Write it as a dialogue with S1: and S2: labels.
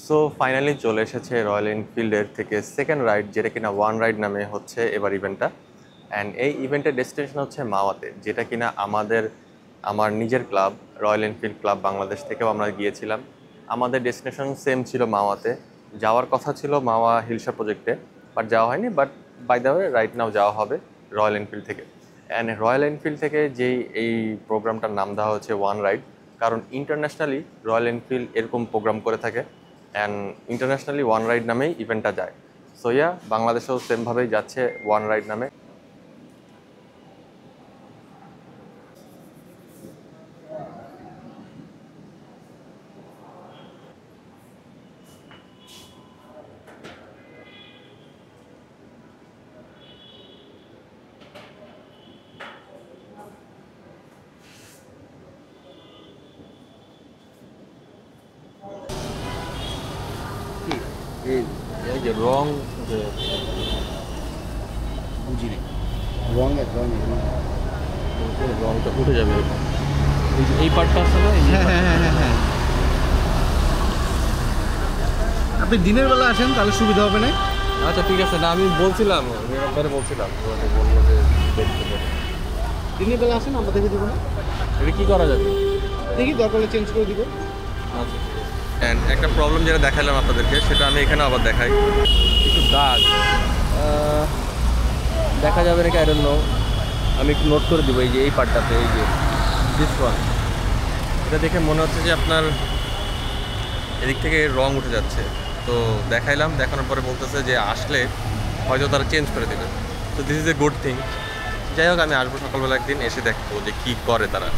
S1: So finally চলে এসেছে royal এনফিল্ডের থেকে সেকেন্ড রাইড, যেটা কিনা ওয়ান রাইড নামে হচ্ছে এবার ইভেন্টটা। অ্যান্ড এই ইভেন্টের ডেস্টিনেশন হচ্ছে মাওয়াতে, যেটা কিনা আমার নিজের club royal Enfield club Bangladesh থেকেও আমরা গিয়েছিলাম। আমাদের ডেস্টিনেশন সেম ছিল মাওয়াতে। যাওয়ার কথা ছিল মাওয়া হিলসা প্রজেক্টে, বাট যাওয়া হয়নি। But by the way right now যাওয়া হবে রয়্যাল এনফিল্ড থেকে। অ্যান্ড রয়্যাল এনফিল্ড থেকে যেই এই প্রোগ্রামটার নাম দেওয়া হচ্ছে ওয়ান রাইড, কারণ ইন্টারন্যাশনালি রয়্যাল এনফিল্ড এরকম প্রোগ্রাম করে থাকে অ্যান্ড ইন্টারন্যাশনালি ওয়ান রাইড নামেই ইভেন্টটা যায়। সো ইয়া, বাংলাদেশেও সেমভাবেই যাচ্ছে ওয়ান রাইড নামে। এই এই যে রং, যে
S2: বুঝিনি রঙের রঙের
S1: রংটা উঠে যাবে এরকম। এই যে এই পার্টটা আছে না, এই যে
S2: হ্যাঁ হ্যাঁ হ্যাঁ হ্যাঁ। আপনি দিনের বেলা আসেন তাহলে সুবিধা হবে না?
S1: আচ্ছা ঠিক আছে। না আমি বলছিলাম, আমি একবারে বলছিলাম তোমাকে বলবো যে দেখতে পাবো।
S2: দিনের বেলা আসেন, আমরা দেখে দেবো না?
S1: এটা কী করা যাবে?
S2: দেখি দরকার হলে চেঞ্জ করে দিব।
S1: আচ্ছা। অ্যান্ড একটা প্রবলেম যেটা দেখালাম আপনাদেরকে, সেটা আমি এখানে আবার দেখাই। একটু দাগ দেখা যাবে নাকি, আই ডোন্ট নো। আমি একটু নোট করে দিব এই যে এই পার্টটাতে, এই যে দিস ওয়ান। এটা দেখে মনে হচ্ছে যে আপনার এদিক থেকে রং উঠে যাচ্ছে। তো দেখাইলাম, দেখানোর পরে বলতেছে যে আসলে হয়তো তারা চেঞ্জ করে দেবে। তো this is a good thing. যাই হোক, আমি আসবো সকালবেলা একদিন, এসে দেখবো যে কী করে তারা।